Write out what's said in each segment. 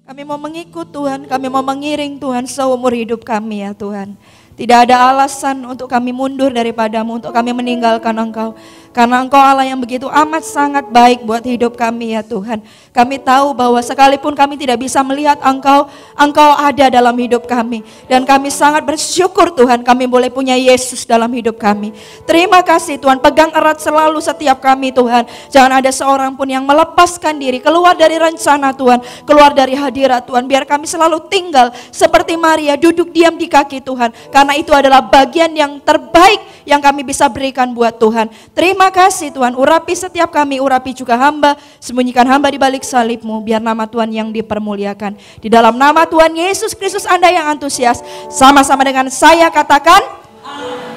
Kami mau mengikut Tuhan, kami mau mengiring Tuhan seumur hidup kami ya Tuhan. Tidak ada alasan untuk kami mundur daripadamu, untuk kami meninggalkan Engkau. Karena Engkau Allah yang begitu amat sangat baik buat hidup kami ya Tuhan. Kami tahu bahwa sekalipun kami tidak bisa melihat Engkau, Engkau ada dalam hidup kami. Dan kami sangat bersyukur Tuhan kami boleh punya Yesus dalam hidup kami. Terima kasih Tuhan, pegang erat selalu setiap kami Tuhan. Jangan ada seorang pun yang melepaskan diri, keluar dari rencana Tuhan, keluar dari hadirat Tuhan. Biar kami selalu tinggal seperti Maria, duduk diam di kaki Tuhan. Karena itu adalah bagian yang terbaik yang kami bisa berikan buat Tuhan. Terima kasih Tuhan, urapi setiap kami, urapi juga hamba, sembunyikan hamba di balik salib-Mu, biar nama Tuhan yang dipermuliakan. Di dalam nama Tuhan Yesus Kristus, Anda yang antusias, sama-sama dengan saya katakan,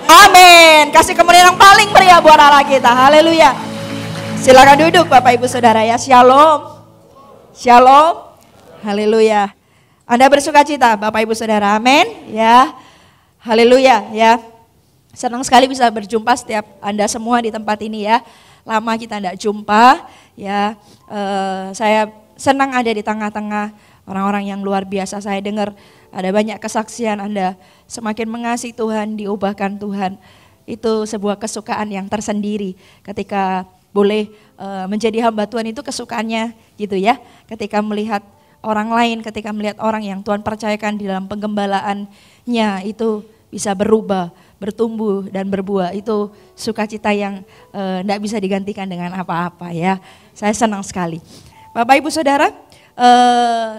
amin. Kasih kemuliaan yang paling meriah buat Allah kita, haleluya. Silakan duduk Bapak Ibu Saudara ya, shalom. Shalom, haleluya. Anda bersuka cita Bapak Ibu Saudara, amin ya. Haleluya ya. Senang sekali bisa berjumpa setiap Anda semua di tempat ini ya. Lama kita tidak jumpa ya. Saya senang ada di tengah-tengah orang-orang yang luar biasa. Saya dengar ada banyak kesaksian Anda semakin mengasihi Tuhan, diubahkan Tuhan. Itu sebuah kesukaan yang tersendiri ketika boleh menjadi hamba Tuhan, itu kesukaannya gitu ya. Ketika melihat orang lain, ketika melihat orang yang Tuhan percayakan di dalam penggembalaannya, itu bisa berubah, bertumbuh dan berbuah. Itu sukacita yang tidak bisa digantikan dengan apa-apa ya. Saya senang sekali. Bapak Ibu Saudara,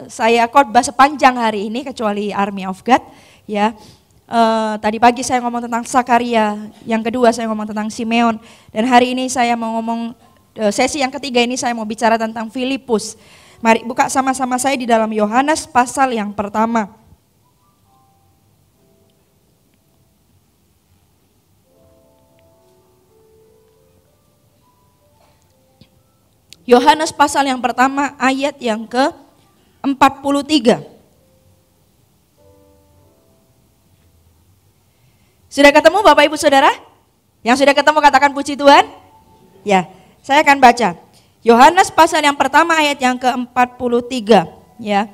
saya khotbah sepanjang hari ini kecuali Army of God ya. Tadi pagi saya ngomong tentang Sakaria, yang kedua saya ngomong tentang Simeon, dan hari ini saya mau ngomong sesi yang ketiga ini saya mau bicara tentang Filipus. Mari buka sama-sama saya di dalam Yohanes pasal yang pertama. Yohanes pasal yang pertama ayat yang ke-43. Sudah ketemu Bapak Ibu Saudara? Yang sudah ketemu katakan puji Tuhan. Ya, saya akan baca. Yohanes pasal yang pertama ayat yang ke-43 ya.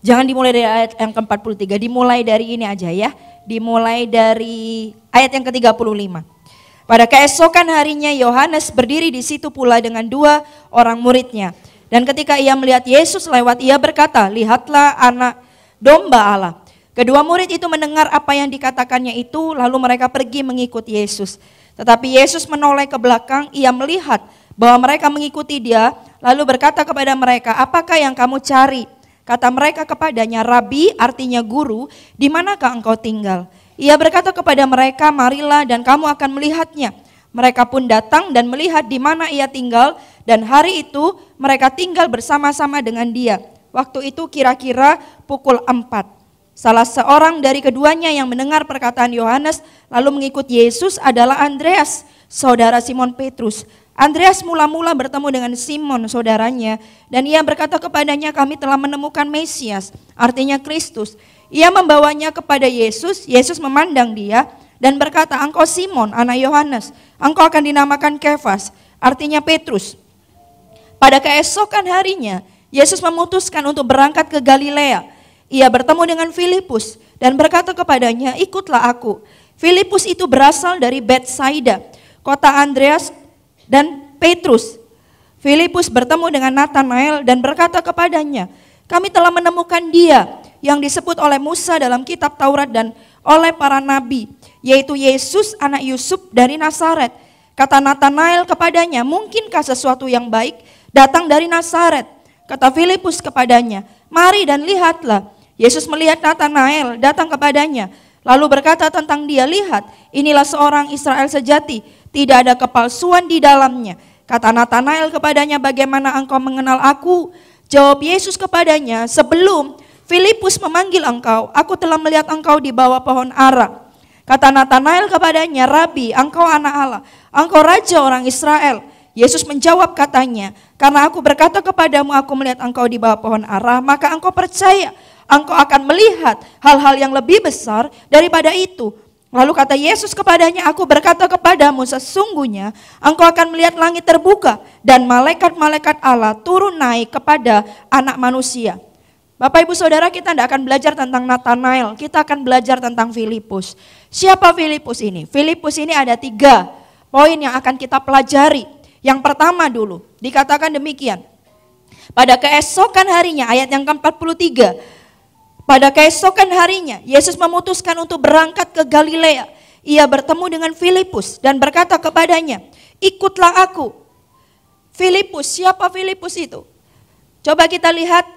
Jangan dimulai dari ayat yang ke-43, dimulai dari ini aja ya. Dimulai dari ayat yang ke-35. Pada keesokan harinya Yohanes berdiri di situ pula dengan 2 orang muridnya. Dan ketika ia melihat Yesus lewat, ia berkata, "Lihatlah anak domba Allah." Kedua murid itu mendengar apa yang dikatakannya itu, lalu mereka pergi mengikut Yesus. Tetapi Yesus menoleh ke belakang, ia melihat bahwa mereka mengikuti dia, lalu berkata kepada mereka, "Apakah yang kamu cari?" Kata mereka kepadanya, "Rabi," artinya guru, "di manakah engkau tinggal?" Ia berkata kepada mereka, "Marilah dan kamu akan melihatnya." Mereka pun datang dan melihat di mana ia tinggal, dan hari itu mereka tinggal bersama-sama dengan dia. Waktu itu kira-kira pukul 4. Salah seorang dari keduanya yang mendengar perkataan Yohanes lalu mengikut Yesus adalah Andreas, saudara Simon Petrus. Andreas mula-mula bertemu dengan Simon saudaranya, dan ia berkata kepadanya, "Kami telah menemukan Mesias," artinya Kristus. Ia membawanya kepada Yesus. Yesus memandang dia dan berkata, "Engkau Simon, anak Yohanes, engkau akan dinamakan Kefas," artinya Petrus. Pada keesokan harinya, Yesus memutuskan untuk berangkat ke Galilea. Ia bertemu dengan Filipus dan berkata kepadanya, "Ikutlah aku." Filipus itu berasal dari Betsaida, kota Andreas dan Petrus. Filipus bertemu dengan Natanael dan berkata kepadanya, "Kami telah menemukan dia yang disebut oleh Musa dalam kitab Taurat dan oleh para nabi, yaitu Yesus anak Yusuf dari Nazaret." Kata Natanael kepadanya, "Mungkinkah sesuatu yang baik datang dari Nazaret?" Kata Filipus kepadanya, "Mari dan lihatlah." Yesus melihat Natanael datang kepadanya, lalu berkata tentang dia, "Lihat, inilah seorang Israel sejati, tidak ada kepalsuan di dalamnya." Kata Natanael kepadanya, "Bagaimana engkau mengenal aku?" Jawab Yesus kepadanya, "Sebelum Filipus memanggil engkau, aku telah melihat engkau di bawah pohon ara." Kata Natanael kepadanya, "Rabi, engkau anak Allah, engkau raja orang Israel." Yesus menjawab katanya, "Karena aku berkata kepadamu, aku melihat engkau di bawah pohon ara, maka engkau percaya. Engkau akan melihat hal-hal yang lebih besar daripada itu." Lalu kata Yesus kepadanya, aku berkata kepadamu, sesungguhnya engkau akan melihat langit terbuka dan malaikat-malaikat Allah turun naik kepada anak manusia. Bapak ibu saudara, kita tidak akan belajar tentang Nathanael, kita akan belajar tentang Filipus. Siapa Filipus ini? Filipus ini ada 3 poin yang akan kita pelajari. Yang pertama dulu, dikatakan demikian. Pada keesokan harinya, ayat yang ke-43. Pada keesokan harinya, Yesus memutuskan untuk berangkat ke Galilea. Ia bertemu dengan Filipus dan berkata kepadanya, ikutlah aku. Filipus, siapa Filipus itu? Coba kita lihat,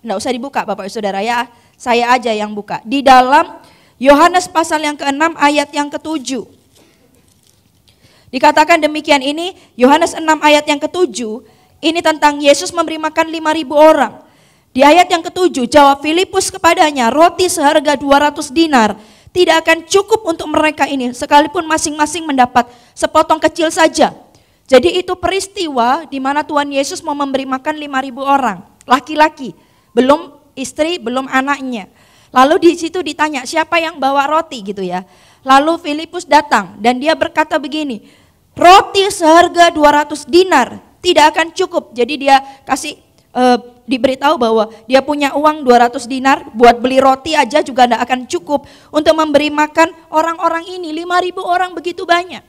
enggak usah dibuka Bapak Ibu Saudara ya, saya aja yang buka. Di dalam Yohanes pasal yang ke-6 ayat yang ke-7. Dikatakan demikian, ini Yohanes 6 ayat yang ke-7, ini tentang Yesus memberi makan 5.000 orang. Di ayat yang ke-7, jawab Filipus kepadanya, roti seharga 200 dinar tidak akan cukup untuk mereka ini, sekalipun masing-masing mendapat sepotong kecil saja. Jadi itu peristiwa di mana Tuhan Yesus mau memberi makan 5.000 orang, laki-laki, belum istri, belum anaknya. Lalu di situ ditanya, siapa yang bawa roti gitu ya. Lalu Filipus datang dan dia berkata begini, roti seharga 200 dinar tidak akan cukup. Jadi dia kasih diberitahu bahwa dia punya uang 200 dinar buat beli roti aja juga tidak akan cukup untuk memberi makan orang-orang ini, 5.000 orang begitu banyak.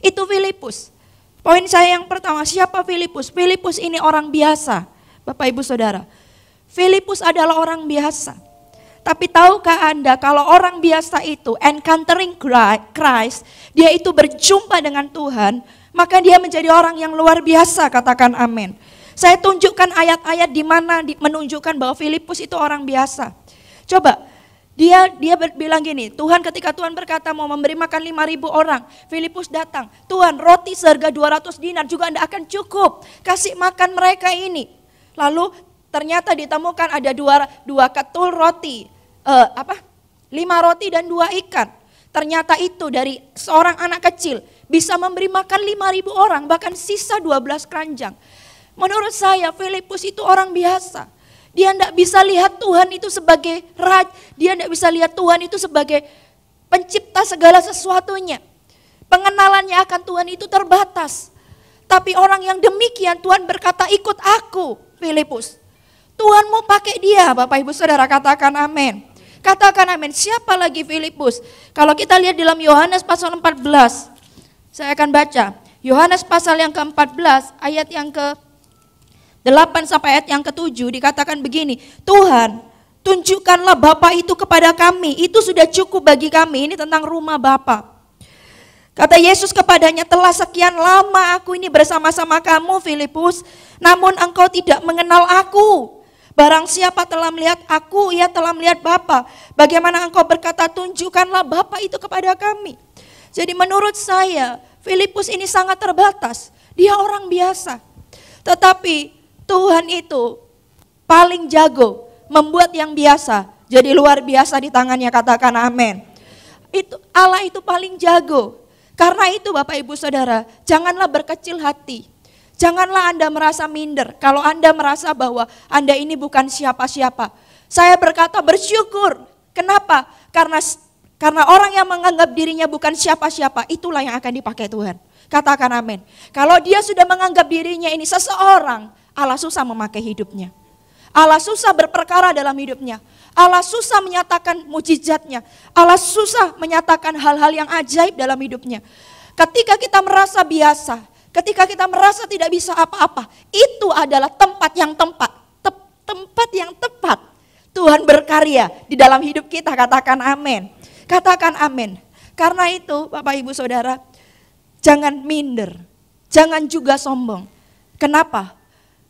Itu Filipus. Poin saya yang pertama, siapa Filipus? Filipus ini orang biasa, Bapak Ibu Saudara. Filipus adalah orang biasa. Tapi tahukah Anda kalau orang biasa itu encountering Christ, dia itu berjumpa dengan Tuhan, maka dia menjadi orang yang luar biasa, katakan amin. Saya tunjukkan ayat-ayat di mana menunjukkan bahwa Filipus itu orang biasa. Coba, dia bilang gini, Tuhan ketika Tuhan berkata mau memberi makan 5.000 orang, Filipus datang, Tuhan roti seharga 200 dinar juga tidak akan cukup, kasih makan mereka ini. Lalu ternyata ditemukan ada dua ketul roti, 5 roti dan 2 ikan. Ternyata itu dari seorang anak kecil bisa memberi makan 5.000 orang, bahkan sisa 12 keranjang. Menurut saya Filipus itu orang biasa. Dia tidak bisa lihat Tuhan itu sebagai raja, dia tidak bisa lihat Tuhan itu sebagai pencipta segala sesuatunya. Pengenalannya akan Tuhan itu terbatas. Tapi orang yang demikian Tuhan berkata, ikut aku Filipus. Tuhan mau pakai dia, Bapak Ibu Saudara, katakan amin. Katakan amin. Siapa lagi Filipus? Kalau kita lihat dalam Yohanes pasal 14, saya akan baca. Yohanes pasal yang ke-14 ayat yang ke-8 sampai ayat yang ke-7 dikatakan begini, Tuhan tunjukkanlah Bapa itu kepada kami, itu sudah cukup bagi kami. Ini tentang rumah Bapa. Kata Yesus kepadanya, telah sekian lama aku ini bersama-sama kamu Filipus, namun engkau tidak mengenal aku. Barang siapa telah melihat aku, ia telah melihat Bapa. Bagaimana engkau berkata, tunjukkanlah Bapa itu kepada kami. Jadi menurut saya, Filipus ini sangat terbatas. Dia orang biasa. Tetapi Tuhan itu paling jago membuat yang biasa jadi luar biasa di tangannya, katakan amin. Allah itu paling jago. Karena itu Bapak Ibu Saudara, janganlah berkecil hati. Janganlah Anda merasa minder kalau Anda merasa bahwa Anda ini bukan siapa-siapa. Saya berkata bersyukur. Kenapa? Karena orang yang menganggap dirinya bukan siapa-siapa, itulah yang akan dipakai Tuhan. Katakan amin. Kalau dia sudah menganggap dirinya ini seseorang, Allah susah memakai hidupnya. Allah susah berperkara dalam hidupnya. Allah susah menyatakan mujizatnya. Allah susah menyatakan hal-hal yang ajaib dalam hidupnya. Ketika kita merasa biasa, ketika kita merasa tidak bisa apa-apa, itu adalah tempat yang tepat Tuhan berkarya di dalam hidup kita, katakan amin. Katakan amin. Karena itu Bapak Ibu Saudara, jangan minder, jangan juga sombong. Kenapa?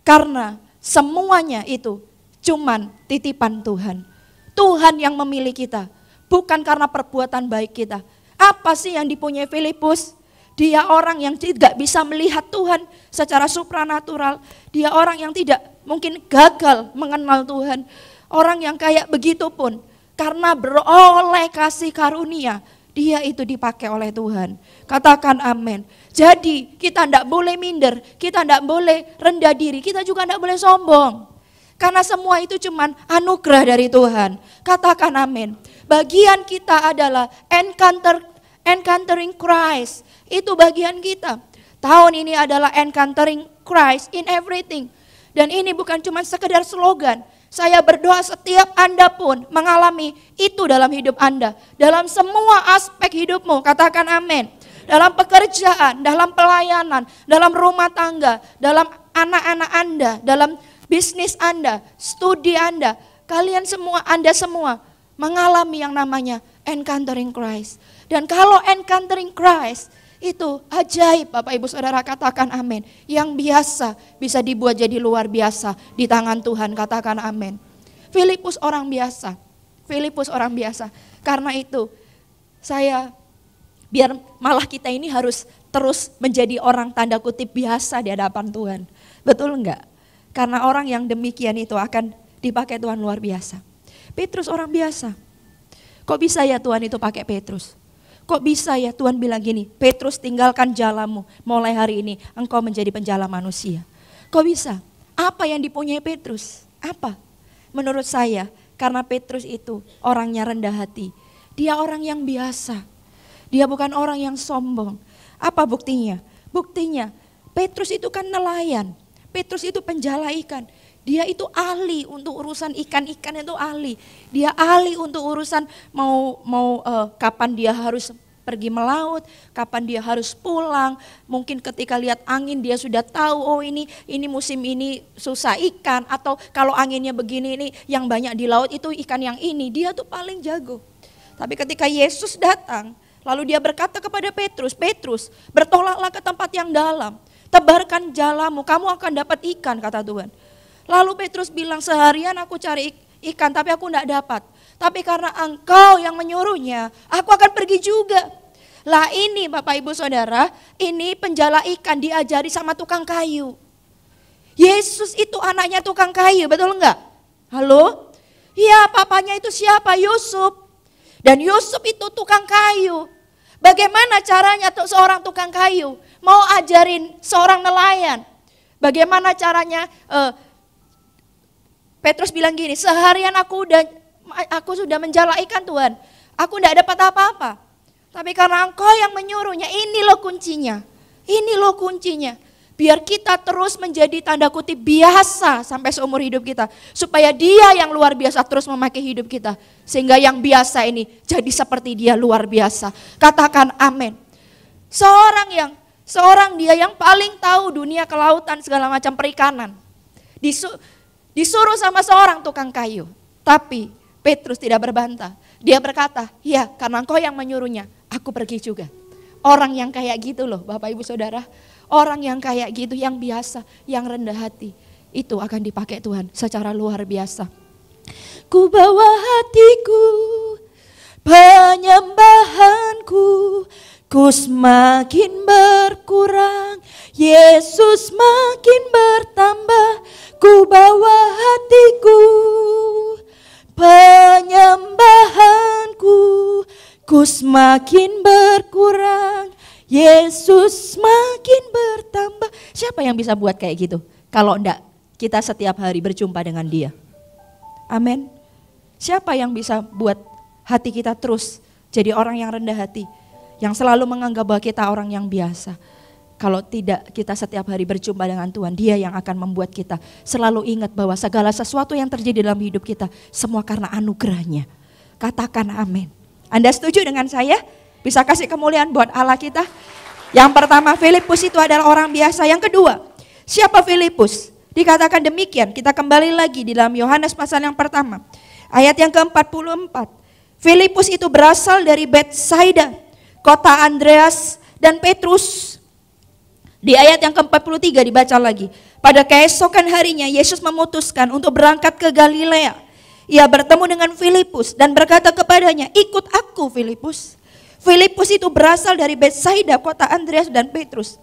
Karena semuanya itu cuman titipan Tuhan. Tuhan yang memilih kita, bukan karena perbuatan baik kita. Apa sih yang dipunyai Filipus? Dia orang yang tidak bisa melihat Tuhan secara supranatural. Dia orang yang tidak mungkin gagal mengenal Tuhan. Orang yang kayak begitu pun, karena beroleh kasih karunia, dia itu dipakai oleh Tuhan. Katakan amin. Jadi kita tidak boleh minder, kita tidak boleh rendah diri, kita juga tidak boleh sombong. Karena semua itu cuman anugerah dari Tuhan. Katakan amin. Bagian kita adalah encountering Christ. Itu bagian kita. Tahun ini adalah encountering Christ in everything. Dan ini bukan cuma sekedar slogan. Saya berdoa setiap Anda pun mengalami itu dalam hidup Anda. Dalam semua aspek hidupmu, katakan amin. Dalam pekerjaan, dalam pelayanan, dalam rumah tangga, dalam anak-anak Anda, dalam bisnis Anda, studi Anda, kalian semua, Anda semua mengalami yang namanya encountering Christ. Dan kalau encountering Christ itu ajaib, Bapak Ibu Saudara, katakan amin. Yang biasa bisa dibuat jadi luar biasa di tangan Tuhan, katakan amin. Filipus orang biasa, Filipus orang biasa. Karena itu biar malah kita ini harus terus menjadi orang tanda kutip biasa di hadapan Tuhan. Betul enggak? Karena orang yang demikian itu akan dipakai Tuhan luar biasa. Petrus orang biasa. Kok bisa ya Tuhan itu pakai Petrus? Kok bisa ya Tuhan bilang gini, Petrus tinggalkan jalamu, mulai hari ini engkau menjadi penjala manusia. Kok bisa? Apa yang dipunyai Petrus? Apa? Menurut saya, karena Petrus itu orangnya rendah hati. Dia orang yang biasa. Dia bukan orang yang sombong. Apa buktinya? Buktinya, Petrus itu kan nelayan. Petrus itu penjala ikan. Dia itu ahli untuk urusan ikan-ikan, itu ahli. Dia ahli untuk urusan kapan dia harus pergi melaut, kapan dia harus pulang. Mungkin ketika lihat angin dia sudah tahu, oh ini musim ini susah ikan, atau kalau anginnya begini ini yang banyak di laut itu ikan yang ini. Dia tuh paling jago. Tapi ketika Yesus datang, lalu dia berkata kepada Petrus, Petrus, bertolaklah ke tempat yang dalam. Tebarkan jalamu, kamu akan dapat ikan, kata Tuhan. Lalu Petrus bilang, seharian aku cari ikan tapi aku tidak dapat. Tapi karena engkau yang menyuruhnya, aku akan pergi juga. Lah ini Bapak Ibu Saudara, ini penjala ikan diajari sama tukang kayu. Yesus itu anaknya tukang kayu, betul enggak? Halo? Iya, papanya itu siapa? Yusuf. Dan Yusuf itu tukang kayu. Bagaimana caranya seorang tukang kayu mau ajarin seorang nelayan? Bagaimana caranya? Petrus bilang gini, seharian aku sudah menjala ikan Tuhan, aku tidak dapat apa-apa. Tapi karena engkau yang menyuruhnya, ini loh kuncinya. Ini loh kuncinya. Biar kita terus menjadi tanda kutip biasa sampai seumur hidup kita. Supaya dia yang luar biasa terus memakai hidup kita. Sehingga yang biasa ini jadi seperti dia luar biasa. Katakan amin. Seorang dia yang paling tahu dunia kelautan segala macam perikanan. Disuruh sama seorang tukang kayu. Tapi Petrus tidak berbantah. Dia berkata, ya karena engkau yang menyuruhnya, aku pergi juga. Orang yang kayak gitu loh Bapak Ibu Saudara. Orang yang kayak gitu, yang biasa, yang rendah hati. Itu akan dipakai Tuhan secara luar biasa. Ku bawa hatiku, penyembahanku, ku semakin berkurang, Yesus makin bertambah. Ku bawa hatiku, penyembahanku, ku semakin berkurang, Yesus makin bertambah. Siapa yang bisa buat kayak gitu? Kalau enggak, kita setiap hari berjumpa dengan dia. Amin. Siapa yang bisa buat hati kita terus jadi orang yang rendah hati, yang selalu menganggap bahwa kita orang yang biasa? Kalau tidak, kita setiap hari berjumpa dengan Tuhan, dia yang akan membuat kita selalu ingat bahwa segala sesuatu yang terjadi dalam hidup kita, semua karena anugerahnya. Katakan amin. Anda setuju dengan saya? Bisa kasih kemuliaan buat Allah kita? Yang pertama, Filipus itu adalah orang biasa. Yang kedua, siapa Filipus? Dikatakan demikian, kita kembali lagi di dalam Yohanes pasal yang pertama. Ayat yang ke-44. Filipus itu berasal dari Betsaida, kota Andreas dan Petrus. Di ayat yang ke-43 dibaca lagi. Pada keesokan harinya Yesus memutuskan untuk berangkat ke Galilea. Ia bertemu dengan Filipus dan berkata kepadanya, ikut aku Filipus. Filipus itu berasal dari Betsaida, kota Andreas dan Petrus.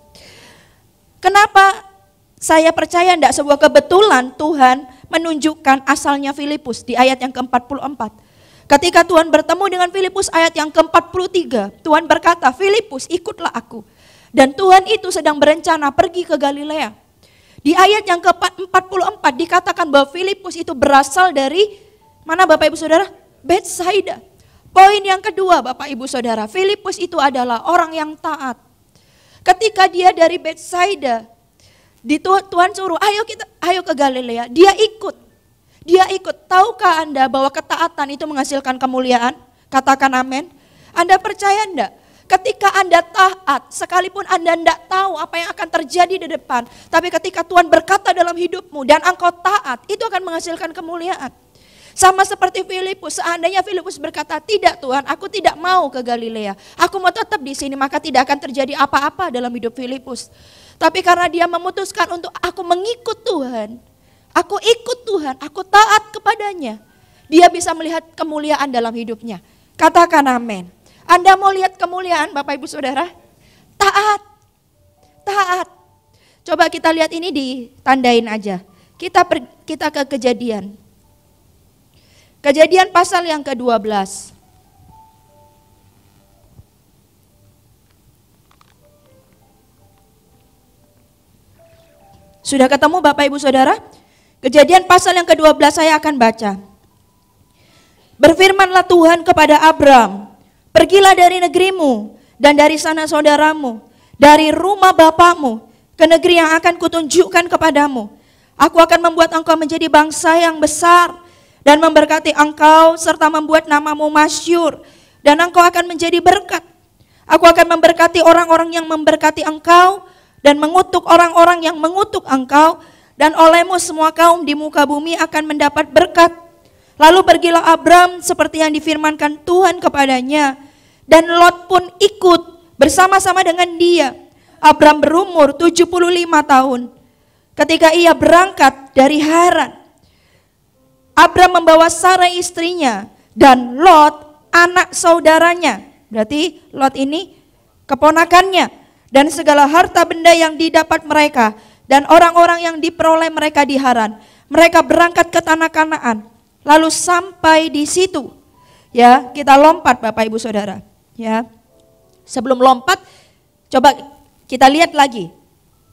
Kenapa saya percaya tidak sebuah kebetulan Tuhan menunjukkan asalnya Filipus di ayat yang ke-44. Ketika Tuhan bertemu dengan Filipus ayat yang ke-43, Tuhan berkata, Filipus ikutlah aku. Dan Tuhan itu sedang berencana pergi ke Galilea. Di ayat yang ke-44 dikatakan bahwa Filipus itu berasal dari mana Bapak Ibu Saudara? Betsaida. Poin yang kedua Bapak Ibu Saudara, Filipus itu adalah orang yang taat. Ketika dia dari Betsaida, Tuhan suruh, ayo ke Galilea. Dia ikut. Tahukah Anda bahwa ketaatan itu menghasilkan kemuliaan? Katakan amin. Anda percaya enggak? Ketika Anda taat, sekalipun Anda tidak tahu apa yang akan terjadi di depan, tapi ketika Tuhan berkata dalam hidupmu dan engkau taat, itu akan menghasilkan kemuliaan. Sama seperti Filipus, seandainya Filipus berkata, tidak Tuhan, aku tidak mau ke Galilea, aku mau tetap di sini, maka tidak akan terjadi apa-apa dalam hidup Filipus. Tapi karena dia memutuskan untuk aku mengikut Tuhan, aku ikut Tuhan, aku taat kepadanya, dia bisa melihat kemuliaan dalam hidupnya. Katakan amin. Anda mau lihat kemuliaan Bapak Ibu Saudara? Taat. Coba kita lihat ini ditandain aja. Kita ke Kejadian. Kejadian pasal yang ke-12. Sudah ketemu Bapak Ibu Saudara? Kejadian pasal yang ke-12 saya akan baca. Berfirmanlah Tuhan kepada Abram, pergilah dari negerimu dan dari sana saudaramu, dari rumah bapakmu, ke negeri yang akan kutunjukkan kepadamu. Aku akan membuat engkau menjadi bangsa yang besar dan memberkati engkau serta membuat namamu masyhur, dan engkau akan menjadi berkat. Aku akan memberkati orang-orang yang memberkati engkau dan mengutuk orang-orang yang mengutuk engkau, dan olehmu semua kaum di muka bumi akan mendapat berkat. Lalu pergilah Abram seperti yang difirmankan Tuhan kepadanya, dan Lot pun ikut bersama-sama dengan dia. Abram berumur 75 tahun. Ketika ia berangkat dari Haran, Abram membawa Sarai istrinya dan Lot anak saudaranya. Berarti Lot ini keponakannya, dan segala harta benda yang didapat mereka dan orang-orang yang diperoleh mereka di Haran. Mereka berangkat ke tanah Kanaan. Lalu sampai di situ, ya kita lompat Bapak Ibu Saudara. Ya, sebelum lompat, coba kita lihat lagi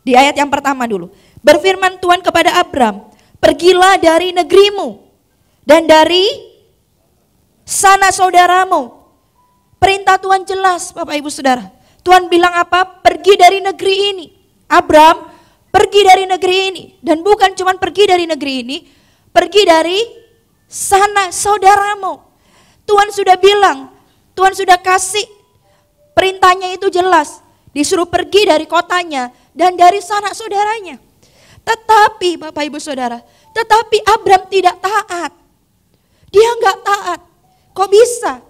di ayat yang pertama dulu. Berfirman Tuhan kepada Abram, pergilah dari negerimu dan dari sana saudaramu. Perintah Tuhan jelas Bapak Ibu Saudara. Tuhan bilang apa? Pergi dari negeri ini. Abram, pergi dari negeri ini. Dan bukan cuma pergi dari negeri ini, pergi dari sana saudaramu. Tuhan sudah bilang, Tuhan sudah kasih perintahnya itu jelas. Disuruh pergi dari kotanya dan dari sana saudaranya. Tetapi Bapak Ibu Saudara, Abram tidak taat. Dia enggak taat. Kok bisa?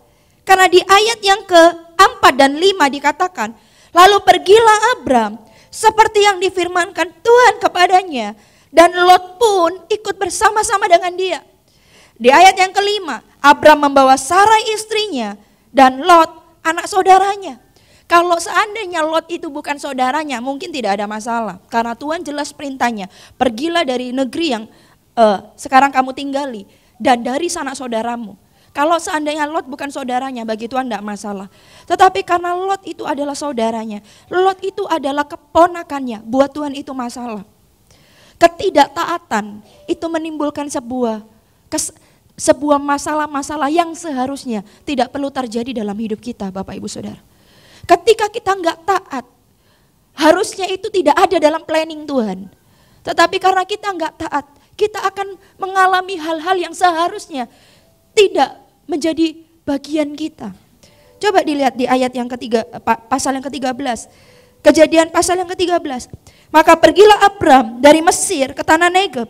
Karena di ayat yang ke-4 dan 5 dikatakan, lalu pergilah Abram seperti yang difirmankan Tuhan kepadanya, dan Lot pun ikut bersama-sama dengan dia. Di ayat yang ke-5, Abram membawa Sarai istrinya dan Lot anak saudaranya. Kalau seandainya Lot itu bukan saudaranya, mungkin tidak ada masalah. Karena Tuhan jelas perintahnya, pergilah dari negeri yang sekarang kamu tinggali dan dari sana saudaramu. Kalau seandainya Lot bukan saudaranya, bagi Tuhan tidak masalah. Tetapi karena Lot itu adalah saudaranya, Lot itu adalah keponakannya, buat Tuhan itu masalah. Ketidaktaatan itu menimbulkan sebuah masalah-masalah yang seharusnya tidak perlu terjadi dalam hidup kita Bapak Ibu Saudara. Ketika kita enggak taat, harusnya itu tidak ada dalam planning Tuhan. Tetapi karena kita enggak taat, kita akan mengalami hal-hal yang seharusnya tidak menjadi bagian kita. Coba dilihat di ayat yang ketiga, pasal yang ke-13. Kejadian pasal yang ke-13. Maka pergilah Abram dari Mesir ke tanah Negeb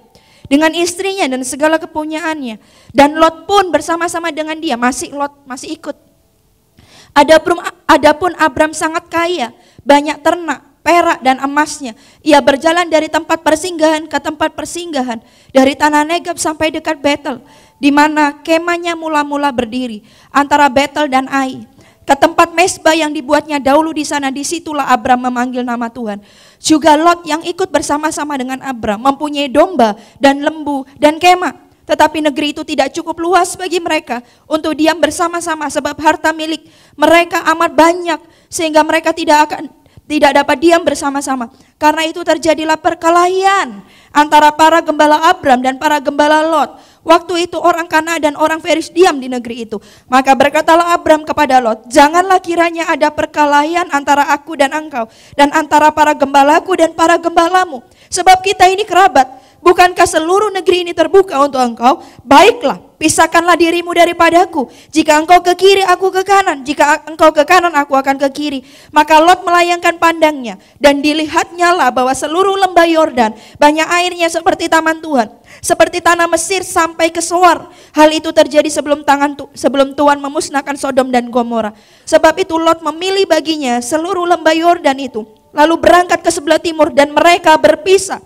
dengan istrinya dan segala kepunyaannya. Dan Lot pun bersama-sama dengan dia, Lot masih ikut. Adapun Abram sangat kaya, banyak ternak, perak dan emasnya. Ia berjalan dari tempat persinggahan ke tempat persinggahan, dari tanah Negeb sampai dekat Betel, di mana kemahnya mula-mula berdiri antara Betel dan Ai. Ke tempat mesbah yang dibuatnya dahulu di sana, disitulah Abram memanggil nama Tuhan. Juga Lot yang ikut bersama-sama dengan Abram mempunyai domba dan lembu dan kemah. Tetapi negeri itu tidak cukup luas bagi mereka untuk diam bersama-sama, sebab harta milik mereka amat banyak sehingga mereka tidak tidak dapat diam bersama-sama. Karena itu terjadilah perkelahian antara para gembala Abram dan para gembala Lot. Waktu itu orang Kanaan dan orang Feris diam di negeri itu. Maka berkatalah Abram kepada Lot, janganlah kiranya ada perkelahian antara aku dan engkau, dan antara para gembalaku dan para gembalamu. Sebab kita ini kerabat. Bukankah seluruh negeri ini terbuka untuk engkau? Baiklah, pisahkanlah dirimu daripadaku. Jika engkau ke kiri, aku ke kanan. Jika engkau ke kanan, aku akan ke kiri. Maka Lot melayangkan pandangnya, dan dilihatnya lah bahwa seluruh lembah Yordan banyak airnya seperti taman Tuhan, seperti tanah Mesir sampai ke Soar. Hal itu terjadi sebelum Tuhan memusnahkan Sodom dan Gomora. Sebab itu Lot memilih baginya seluruh lembah Yordan itu, lalu berangkat ke sebelah timur dan mereka berpisah.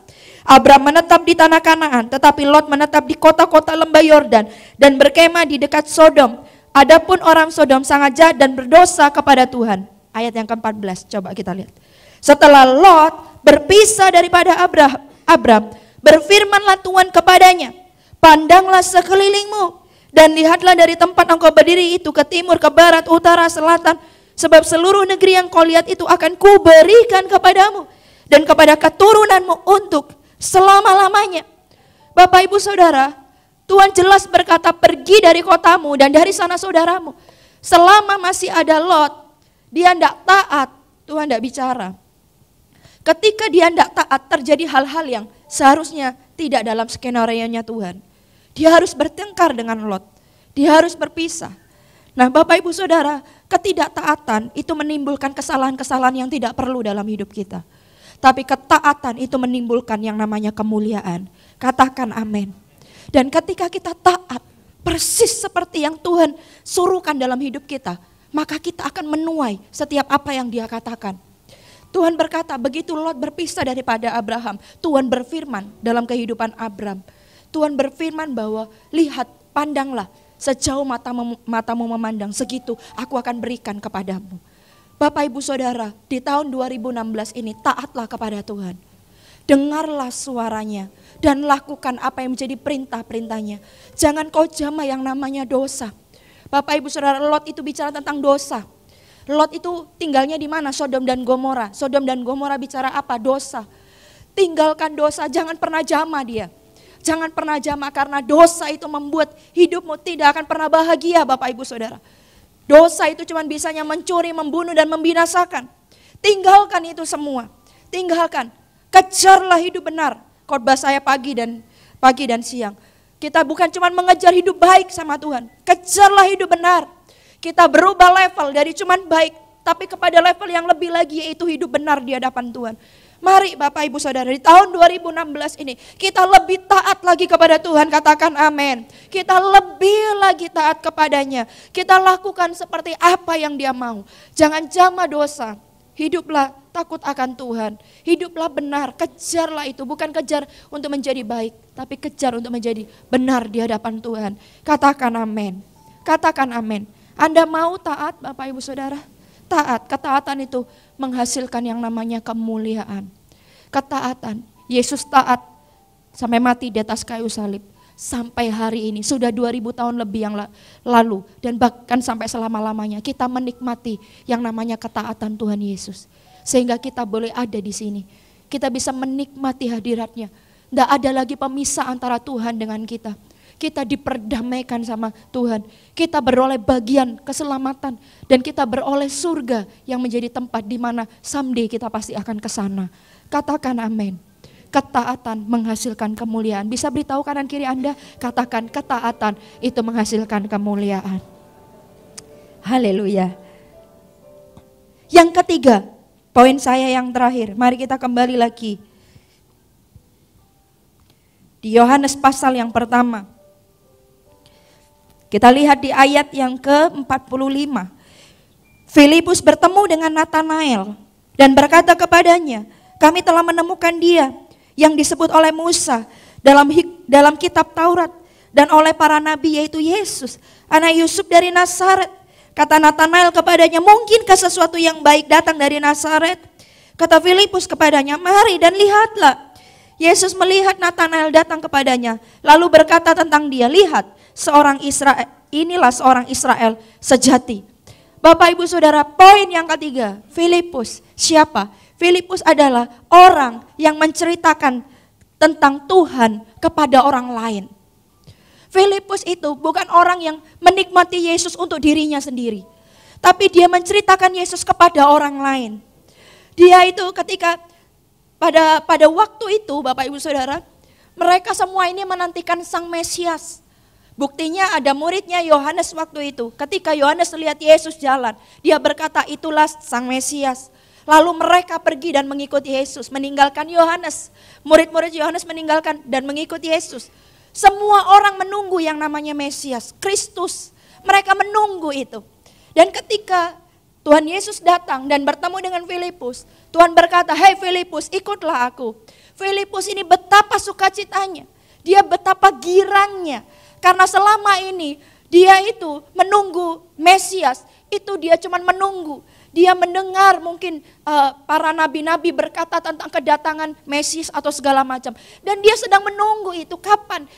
Abram menetap di tanah Kanaan, tetapi Lot menetap di kota-kota lembah Yordan dan berkemah di dekat Sodom. Adapun orang Sodom sangat jahat dan berdosa kepada Tuhan. Ayat yang ke-14, coba kita lihat. Setelah Lot berpisah daripada Abram, berfirmanlah Tuhan kepadanya, pandanglah sekelilingmu dan lihatlah dari tempat engkau berdiri itu ke timur, ke barat, utara, selatan. Sebab seluruh negeri yang kau lihat itu akan kuberikan kepadamu dan kepada keturunanmu untuk selama-lamanya. Bapak ibu saudara, Tuhan jelas berkata pergi dari kotamu dan dari sana saudaramu. Selama masih ada Lot, dia tidak taat, Tuhan tidak bicara. Ketika dia tidak taat, terjadi hal-hal yang seharusnya tidak dalam skenario-nya Tuhan. Dia harus bertengkar dengan Lot, dia harus berpisah. Nah Bapak ibu saudara, ketidaktaatan itu menimbulkan kesalahan-kesalahan yang tidak perlu dalam hidup kita. Tapi ketaatan itu menimbulkan yang namanya kemuliaan. Katakan amin. Dan ketika kita taat, persis seperti yang Tuhan suruhkan dalam hidup kita, maka kita akan menuai setiap apa yang Dia katakan. Tuhan berkata, begitu Lot berpisah daripada Abraham, Tuhan berfirman dalam kehidupan Abram. Tuhan berfirman bahwa, lihat, pandanglah, sejauh matamu memandang, segitu aku akan berikan kepadamu. Bapak ibu saudara, di tahun 2016 ini taatlah kepada Tuhan. Dengarlah suaranya dan lakukan apa yang menjadi perintah-perintahnya. Jangan kau jamah yang namanya dosa. Bapak ibu saudara, Lot itu bicara tentang dosa. Lot itu tinggalnya di mana? Sodom dan Gomora. Sodom dan Gomora bicara apa? Dosa. Tinggalkan dosa, jangan pernah jamah dia. Jangan pernah jamah karena dosa itu membuat hidupmu tidak akan pernah bahagia Bapak ibu saudara. Dosa itu cuma bisanya mencuri, membunuh dan membinasakan. Tinggalkan itu semua. Tinggalkan. Kejarlah hidup benar. Khotbah saya pagi dan siang. Kita bukan cuma mengejar hidup baik sama Tuhan. Kejarlah hidup benar. Kita berubah level dari cuma baik, tapi kepada level yang lebih lagi, yaitu hidup benar di hadapan Tuhan. Mari Bapak Ibu Saudara, di tahun 2016 ini kita lebih taat lagi kepada Tuhan, katakan amin. Kita lebih lagi taat kepadanya. Kita lakukan seperti apa yang Dia mau. Jangan jamah dosa. Hiduplah takut akan Tuhan. Hiduplah benar, kejarlah itu. Bukan kejar untuk menjadi baik, tapi kejar untuk menjadi benar di hadapan Tuhan. Katakan amin. Katakan amin. Anda mau taat Bapak Ibu Saudara? Taat, ketaatan itu menghasilkan yang namanya kemuliaan. Ketaatan, Yesus taat sampai mati di atas kayu salib. Sampai hari ini, sudah 2000 tahun lebih yang lalu. Dan bahkan sampai selama-lamanya kita menikmati yang namanya ketaatan Tuhan Yesus. Sehingga kita boleh ada di sini. Kita bisa menikmati hadiratnya. Tidak ada lagi pemisah antara Tuhan dengan kita. Kita diperdamaikan sama Tuhan. Kita beroleh bagian keselamatan. Dan kita beroleh surga yang menjadi tempat di mana someday kita pasti akan ke sana. Katakan amin. Ketaatan menghasilkan kemuliaan. Bisa beritahu kanan kiri Anda, katakan ketaatan itu menghasilkan kemuliaan. Haleluya. Yang ketiga, poin saya yang terakhir. Mari kita kembali lagi. Di Yohanes pasal yang pertama. Kita lihat di ayat yang ke-45. Filipus bertemu dengan Natanael dan berkata kepadanya, kami telah menemukan Dia yang disebut oleh Musa dalam kitab Taurat dan oleh para nabi, yaitu Yesus, anak Yusuf dari Nazaret. Kata Natanael kepadanya, mungkinkah sesuatu yang baik datang dari Nazaret? Kata Filipus kepadanya, mari dan lihatlah. Yesus melihat Natanael datang kepadanya, lalu berkata tentang dia, lihat, inilah seorang Israel sejati. Bapak Ibu Saudara, poin yang ketiga, Filipus. Siapa? Filipus adalah orang yang menceritakan tentang Tuhan kepada orang lain. Filipus itu bukan orang yang menikmati Yesus untuk dirinya sendiri, tapi dia menceritakan Yesus kepada orang lain. Dia itu ketika pada waktu itu, Bapak Ibu Saudara, mereka semua ini menantikan Sang Mesias. Buktinya ada muridnya Yohanes waktu itu. Ketika Yohanes lihat Yesus jalan, dia berkata, itulah Sang Mesias. Lalu mereka pergi dan mengikuti Yesus, meninggalkan Yohanes. Murid-murid Yohanes meninggalkan dan mengikuti Yesus. Semua orang menunggu yang namanya Mesias, Kristus. Mereka menunggu itu. Dan ketika Tuhan Yesus datang dan bertemu dengan Filipus, Tuhan berkata, "Hei Filipus, ikutlah aku." Filipus ini betapa sukacitanya, dia betapa girangnya. Karena selama ini dia itu menunggu Mesias, itu dia cuma menunggu. Dia mendengar mungkin para nabi-nabi berkata tentang kedatangan Mesias atau segala macam. Dan dia sedang menunggu itu kapan,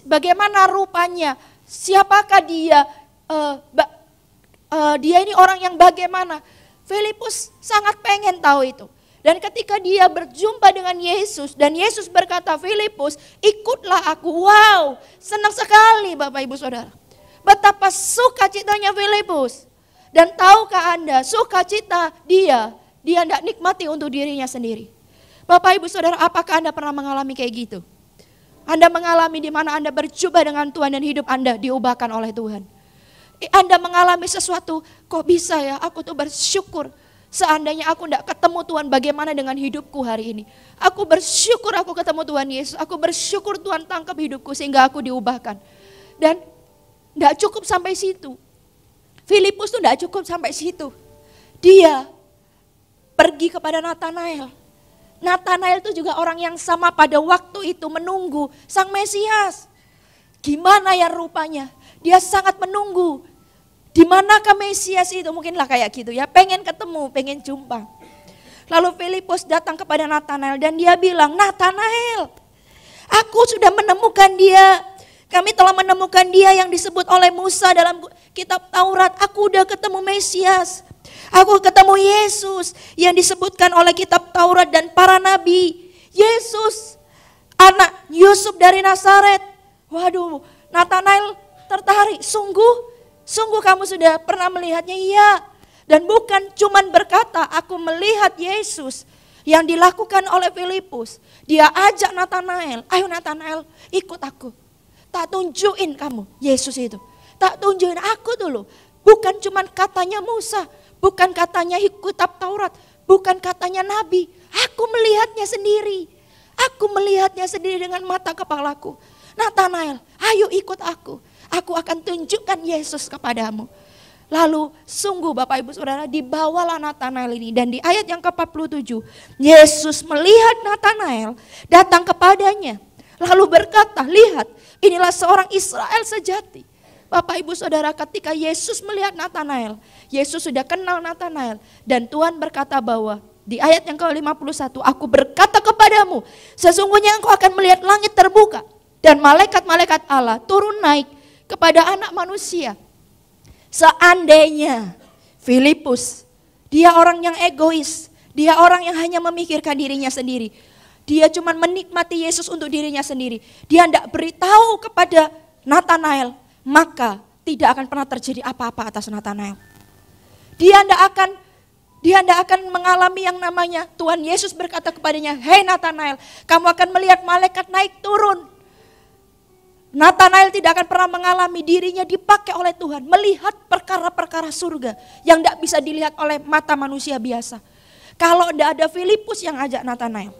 bagaimana rupanya, siapakah dia, dia ini orang yang bagaimana. Filipus sangat pengen tahu itu. Dan ketika dia berjumpa dengan Yesus dan Yesus berkata, "Filipus, ikutlah aku." Wow, senang sekali Bapak Ibu Saudara. Betapa sukacitanya Filipus. Dan tahukah Anda, sukacita dia tidak nikmati untuk dirinya sendiri. Bapak Ibu Saudara, apakah Anda pernah mengalami kayak gitu? Anda mengalami di mana Anda berjumpa dengan Tuhan dan hidup Anda diubahkan oleh Tuhan. Anda mengalami sesuatu, kok bisa ya, aku tuh bersyukur. Seandainya aku tidak ketemu Tuhan, bagaimana dengan hidupku hari ini? Aku bersyukur aku ketemu Tuhan Yesus, aku bersyukur Tuhan tangkap hidupku sehingga aku diubahkan. Dan tidak cukup sampai situ. Filipus tuh tidak cukup sampai situ. Dia pergi kepada Natanael. Natanael itu juga orang yang sama pada waktu itu menunggu Sang Mesias. Gimana ya rupanya? Dia sangat menunggu. Di manakah Mesias itu? Mungkinlah kayak gitu ya, pengen ketemu, pengen jumpa. Lalu Filipus datang kepada Natanael dan dia bilang, "Natanael, aku sudah menemukan dia. Kami telah menemukan dia yang disebut oleh Musa dalam kitab Taurat. Aku udah ketemu Mesias. Aku ketemu Yesus yang disebutkan oleh kitab Taurat dan para nabi. Yesus, anak Yusuf dari Nazaret." Waduh, Natanael tertarik. Sungguh kamu sudah pernah melihatnya? Iya. Dan bukan cuman berkata, aku melihat Yesus yang dilakukan oleh Filipus. Dia ajak Natanael, "Ayo Natanael, ikut aku. Tak tunjukin kamu Yesus itu. Tak tunjukin aku dulu." Bukan cuman katanya Musa, bukan katanya kitab Taurat, bukan katanya nabi. Aku melihatnya sendiri. Aku melihatnya sendiri dengan mata kepalaku. "Natanael, ayo ikut aku. Aku akan tunjukkan Yesus kepadamu." Lalu sungguh Bapak Ibu Saudara, dibawalah Natanael ini. Dan di ayat yang ke-47, Yesus melihat Natanael datang kepadanya. Lalu berkata, "Lihat, inilah seorang Israel sejati." Bapak Ibu Saudara, ketika Yesus melihat Natanael, Yesus sudah kenal Natanael. Dan Tuhan berkata bahwa di ayat yang ke-51, "Aku berkata kepadamu, sesungguhnya engkau akan melihat langit terbuka dan malaikat-malaikat Allah turun naik kepada anak manusia." Seandainya Filipus, dia orang yang egois, dia orang yang hanya memikirkan dirinya sendiri. Dia cuma menikmati Yesus untuk dirinya sendiri. Dia tidak beritahu kepada Natanael, maka tidak akan pernah terjadi apa-apa atas Natanael. Dia tidak akan mengalami yang namanya Tuhan Yesus berkata kepadanya, "Hei Natanael, kamu akan melihat malaikat naik turun." Natanael tidak akan pernah mengalami dirinya dipakai oleh Tuhan, melihat perkara-perkara surga yang tidak bisa dilihat oleh mata manusia biasa. Kalau tidak ada Filipus yang ajak Natanael,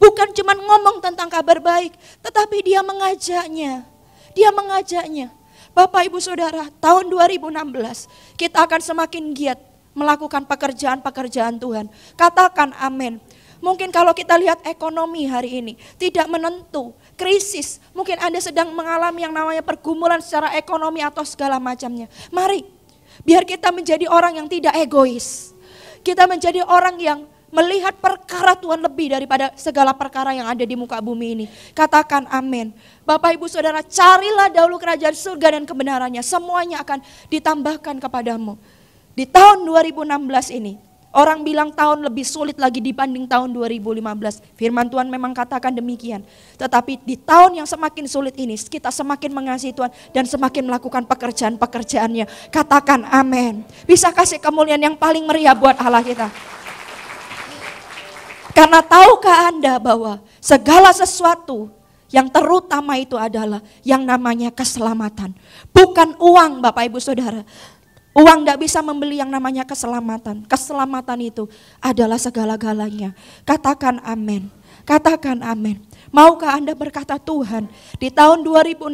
bukan cuma ngomong tentang kabar baik, tetapi dia mengajaknya. Dia mengajaknya. Bapak Ibu Saudara, tahun 2016 kita akan semakin giat melakukan pekerjaan-pekerjaan Tuhan. Katakan amin. Mungkin kalau kita lihat ekonomi hari ini tidak menentu, krisis, mungkin Anda sedang mengalami yang namanya pergumulan secara ekonomi atau segala macamnya. Mari, biar kita menjadi orang yang tidak egois. Kita menjadi orang yang melihat perkara Tuhan lebih daripada segala perkara yang ada di muka bumi ini. Katakan amin. Bapak Ibu Saudara, carilah dahulu kerajaan surga dan kebenarannya. Semuanya akan ditambahkan kepadamu. Di tahun 2016 ini, orang bilang tahun lebih sulit lagi dibanding tahun 2015. Firman Tuhan memang katakan demikian. Tetapi di tahun yang semakin sulit ini, kita semakin mengasihi Tuhan dan semakin melakukan pekerjaan-pekerjaannya. Katakan amin. Bisa kasih kemuliaan yang paling meriah buat Allah kita. Karena tahukah Anda bahwa segala sesuatu yang terutama itu adalah yang namanya keselamatan. Bukan uang Bapak Ibu Saudara. Uang tidak bisa membeli yang namanya keselamatan. Keselamatan itu adalah segala-galanya. Katakan amin. Katakan amin. Maukah Anda berkata, Tuhan, di tahun 2016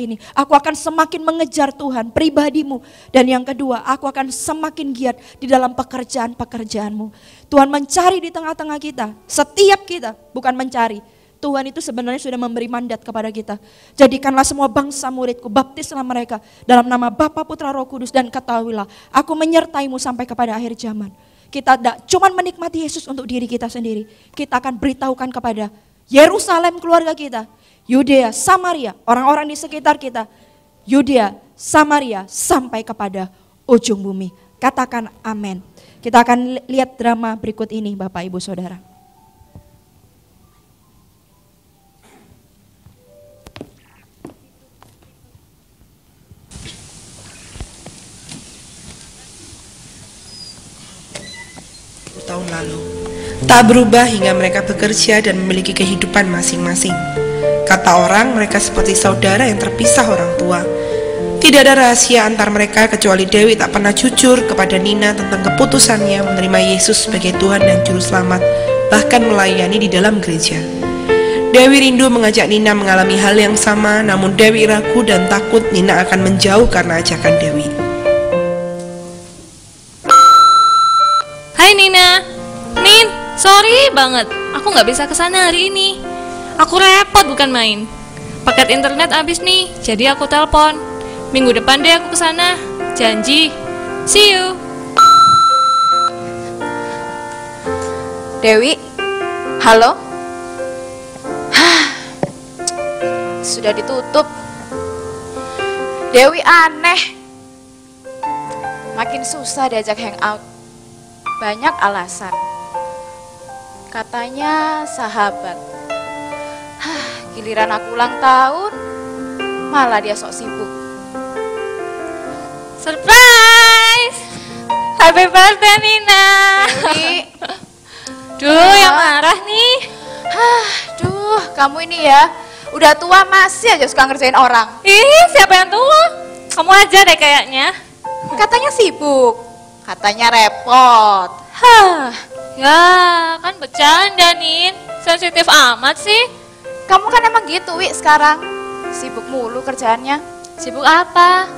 ini aku akan semakin mengejar Tuhan, pribadimu. Dan yang kedua, aku akan semakin giat di dalam pekerjaan-pekerjaanmu. Tuhan mencari di tengah-tengah kita, setiap kita, bukan mencari. Tuhan itu sebenarnya sudah memberi mandat kepada kita. Jadikanlah semua bangsa muridku, baptislah mereka dalam nama Bapa, Putra, Roh Kudus, dan ketahuilah, aku menyertaimu sampai kepada akhir zaman. Kita tidak cuma menikmati Yesus untuk diri kita sendiri. Kita akan beritahukan kepada Yerusalem keluarga kita, Yudea, Samaria, orang-orang di sekitar kita, Yudea, Samaria, sampai kepada ujung bumi. Katakan amin. Kita akan lihat drama berikut ini Bapak Ibu Saudara. Tahun lalu, tak berubah hingga mereka bekerja dan memiliki kehidupan masing-masing. Kata orang, mereka seperti saudara yang terpisah orang tua. Tidak ada rahasia antar mereka kecuali Dewi tak pernah jujur kepada Nina tentang keputusannya menerima Yesus sebagai Tuhan dan Juru Selamat, bahkan melayani di dalam gereja. Dewi rindu mengajak Nina mengalami hal yang sama, namun Dewi ragu dan takut Nina akan menjauh karena ajakan Dewi. Hai Nina, Nin, sorry banget, aku nggak bisa kesana hari ini. Aku repot bukan main. Paket internet habis nih, jadi aku telepon. Minggu depan deh aku kesana, janji. See you. Dewi, halo? Sudah ditutup. Dewi aneh. Makin susah diajak hangout. Banyak alasan. Katanya sahabat. Giliran aku ulang tahun, malah dia sok sibuk. Surprise! Happy birthday Nina. Dewi. Duh, yang marah nih. Duh, kamu ini ya, udah tua masih aja suka ngerjain orang. Ih, siapa yang tua? Kamu aja deh kayaknya. Katanya sibuk. Katanya repot. Ya kan bercanda Nin. Sensitif amat sih. Kamu kan emang gitu, Wi, sekarang. Sibuk mulu kerjaannya. Sibuk apa?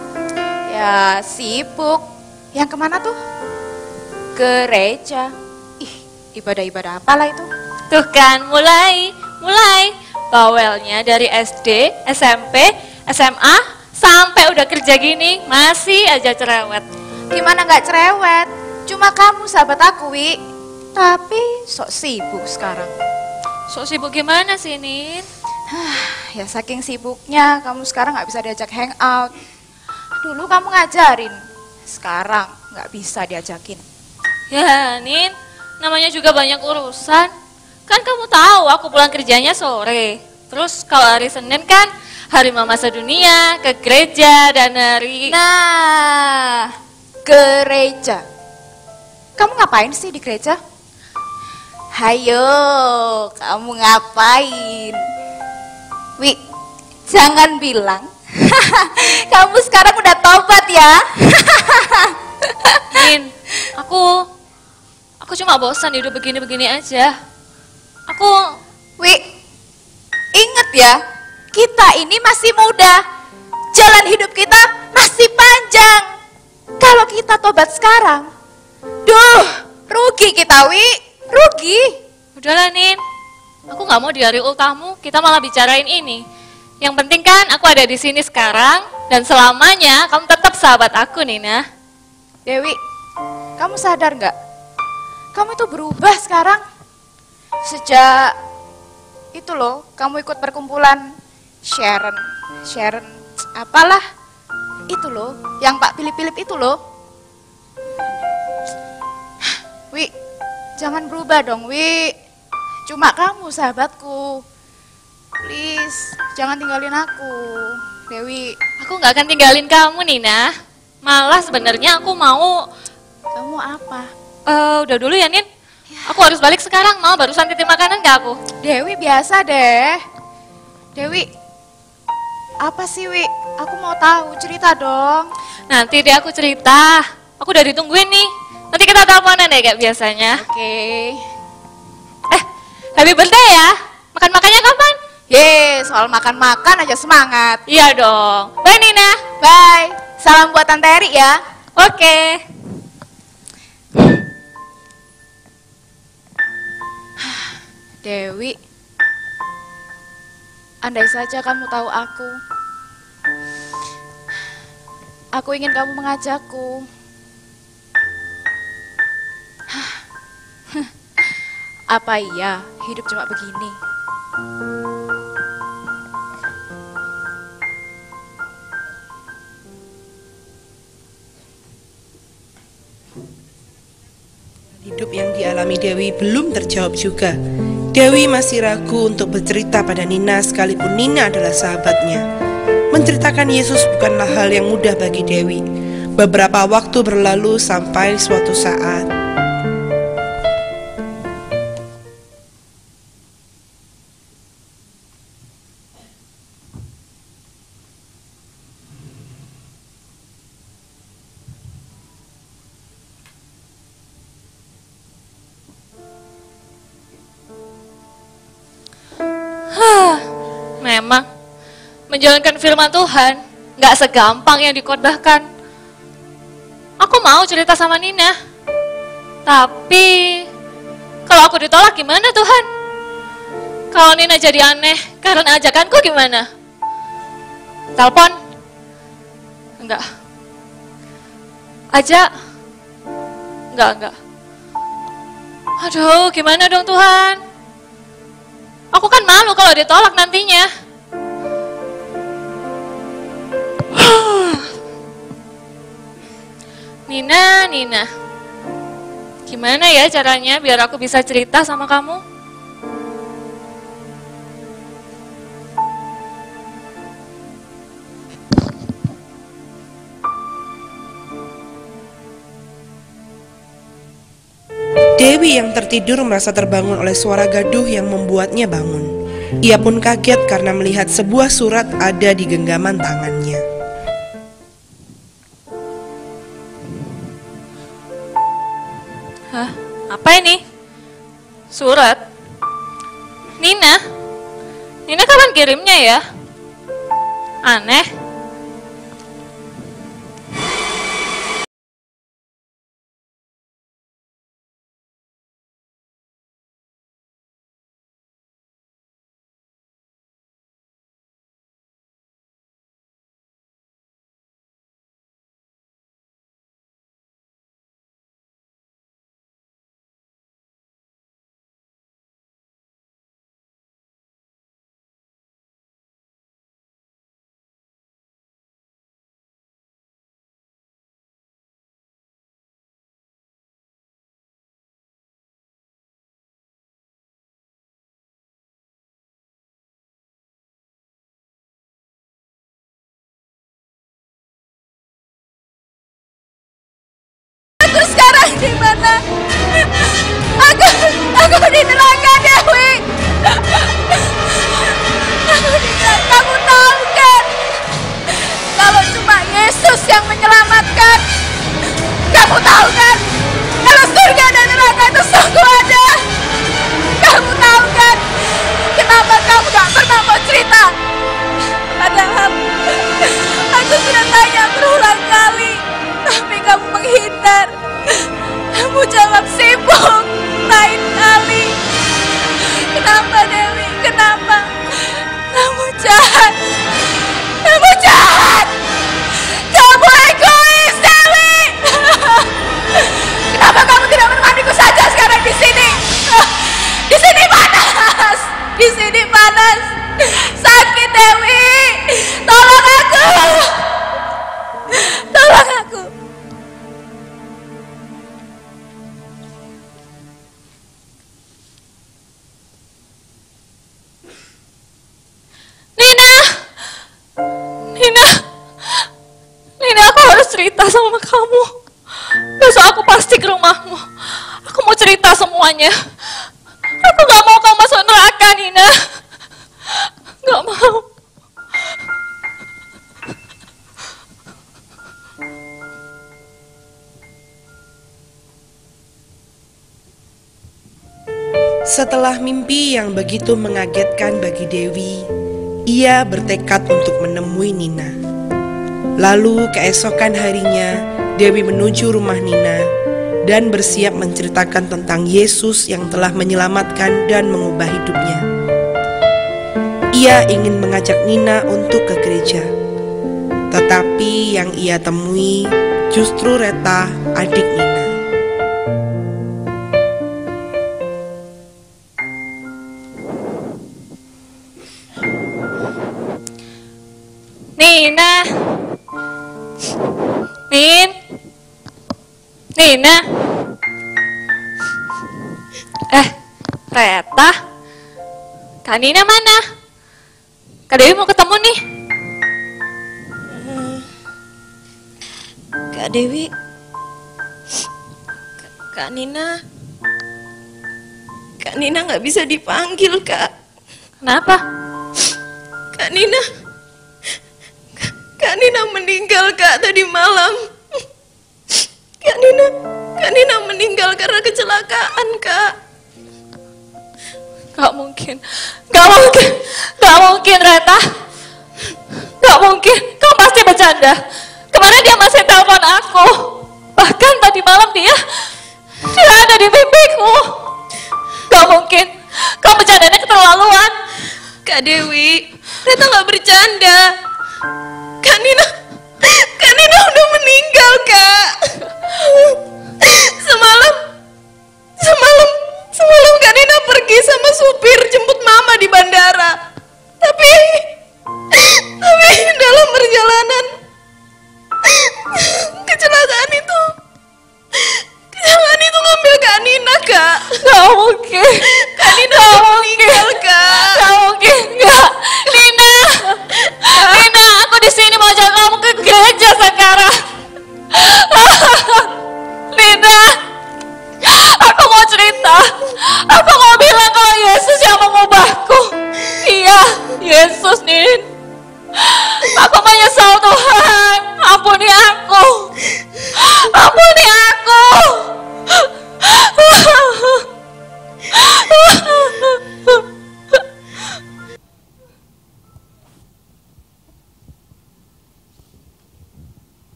Ya, sibuk. Yang kemana tuh? Gereja. Ih, ibadah-ibadah apalah itu? Tuh kan, mulai. Bawelnya dari SD, SMP, SMA, sampai udah kerja gini, masih aja cerewet. Gimana nggak cerewet? Cuma kamu sahabat aku, Wi. Tapi sok sibuk sekarang. Sok sibuk gimana sih, Nin? Ya saking sibuknya, kamu sekarang nggak bisa diajak hangout. Dulu kamu ngajarin, sekarang nggak bisa diajakin. Ya, Nin, namanya juga banyak urusan. Kan kamu tahu aku pulang kerjanya sore. Terus kalau hari Senin kan hari Mama Sedunia, ke gereja, dan hari... Nah, gereja. Kamu ngapain sih di gereja? Hayo, kamu ngapain? Wi, jangan bilang kamu sekarang udah tobat ya. Nin, aku cuma bosan hidup begini-begini aja. Wi, inget ya, kita ini masih muda. Jalan hidup kita masih panjang. Kalau kita tobat sekarang, duh, rugi kita, Wi, rugi. Udahlah Nin, aku nggak mau di hari ultahmu kita malah bicarain ini. Yang penting kan aku ada di sini sekarang dan selamanya kamu tetap sahabat aku, Nina. Dewi, kamu sadar nggak? Kamu itu berubah sekarang. Sejak itu loh, kamu ikut perkumpulan Sharon, apalah. Itu loh, yang Pak Philip itu loh. Jangan berubah dong, Wi. Cuma kamu sahabatku. Please, jangan tinggalin aku, Dewi. Aku nggak akan tinggalin kamu, Nina. Malah sebenarnya aku mau... Kamu apa? Udah dulu ya, Nin. Aku harus balik sekarang, mau barusan titip makanan ke aku. Dewi, biasa deh. Dewi, apa sih, Wi? Aku mau tahu, cerita dong. Nanti deh aku cerita. Aku udah ditungguin nih. Nanti kita teleponan deh kayak biasanya. Oke. Happy birthday ya. Makan-makannya kapan? Soal makan-makan aja semangat. Iya dong. Bye Nina. Bye. Salam buat Tante Eri ya. Oke. Dewi, andai saja kamu tahu aku ingin kamu mengajakku. Apa iya hidup cuma begini? Hidup yang dialami Dewi belum terjawab juga. Dewi masih ragu untuk bercerita pada Nina sekalipun Nina adalah sahabatnya. Menceritakan Yesus bukanlah hal yang mudah bagi Dewi. Beberapa waktu berlalu sampai suatu saat Memang menjalankan firman Tuhan nggak segampang yang dikhotbahkan. Aku mau cerita sama Nina, tapi kalau aku ditolak gimana Tuhan? Kalau Nina jadi aneh karena ajakanku gimana? Telepon? Enggak. Ajak? Enggak. Aduh, gimana dong Tuhan? Aku kan malu kalau ditolak nantinya. Nina, gimana ya caranya biar aku bisa cerita sama kamu? Dewi yang tertidur merasa terbangun oleh suara gaduh yang membuatnya bangun. Ia pun kaget karena melihat sebuah surat ada di genggaman tangannya. Hah? Apa ini? Surat? Nina kapan kirimnya ya? Aneh. Aku sekarang di mana? Aku di neraka, Dewi. Aku di neraka. Kamu tahu kan? Kalau cuma Yesus yang menyelamatkan. Kamu tahu kan? Kalau surga dan neraka itu sungguh ada. Kamu tahu kan? Kenapa kamu gak pernah mau cerita? Padahal aku sudah tanya berulang kali, tapi kamu menghindar. Kamu jawab sibuk, lain kali. Nina, aku harus cerita sama kamu. Besok aku pasti ke rumahmu. Aku mau cerita semuanya. Aku gak mau kamu masuk neraka, Nina. Gak mau. Setelah mimpi yang begitu mengagetkan bagi Dewi, ia bertekad untuk menemui Nina. Lalu keesokan harinya, Dewi menuju rumah Nina dan bersiap menceritakan tentang Yesus yang telah menyelamatkan dan mengubah hidupnya. Ia ingin mengajak Nina untuk ke gereja, tetapi yang ia temui justru Reta, adik Nina. Nina. Reta. Kak Nina mana? Kak Dewi mau ketemu nih. Kak Dewi, Kak Nina nggak bisa dipanggil, Kak. Kenapa? Kak Nina meninggal, Kak, tadi malam. Kak Nina meninggal karena kecelakaan, Kak. Gak mungkin, Reta. Gak mungkin, kamu pasti bercanda. Kemarin dia masih telepon aku. Bahkan tadi malam dia ada di mimpiku. Gak mungkin, kamu bercandanya keterlaluan. Kak Dewi, Reta gak bercanda. Kak Nina udah meninggal, Kak. Semalam Kak Nina pergi sama supir jemput Mama di bandara. Tapi dalam perjalanan kecelakaan itu ngambil Kak Nina, Kak. Gak mungkin. Kak Nina meninggal, Kak. Gak mungkin, gak. Nina, aku di sini mau ajak kamu ke gereja sekarang. Nina, aku mau cerita. Aku mau bilang kalau Yesus yang mengubahku. Iya, Yesus, Nin. Aku menyesal, Tuhan. Ampuni aku. Ampuni aku.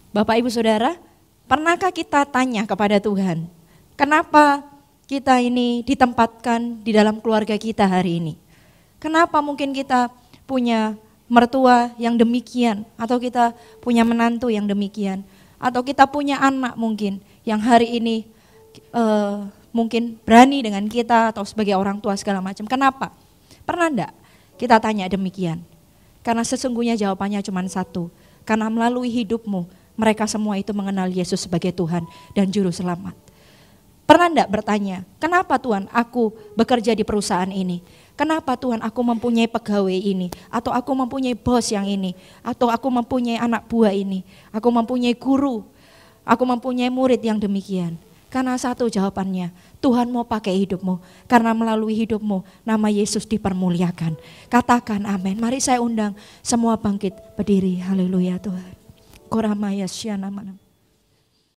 Bapak Ibu Saudara, pernahkah kita tanya kepada Tuhan, kenapa kita ini ditempatkan di dalam keluarga kita hari ini? Kenapa mungkin kita punya mertua yang demikian, atau kita punya menantu yang demikian, atau kita punya anak mungkin yang hari ini mungkin berani dengan kita atau sebagai orang tua segala macam. Kenapa? Pernah enggak kita tanya demikian? Karena sesungguhnya jawabannya cuma satu, karena melalui hidupmu mereka semua itu mengenal Yesus sebagai Tuhan dan Juru Selamat. Pernah enggak bertanya, kenapa Tuhan aku bekerja di perusahaan ini? Kenapa Tuhan aku mempunyai pegawai ini? Atau aku mempunyai bos yang ini? Atau aku mempunyai anak buah ini? Aku mempunyai guru? Aku mempunyai murid yang demikian? Karena satu jawabannya, Tuhan mau pakai hidupmu. Karena melalui hidupmu nama Yesus dipermuliakan. Katakan amin. Mari saya undang semua bangkit berdiri. Haleluya Tuhan. Koramaya syana mana.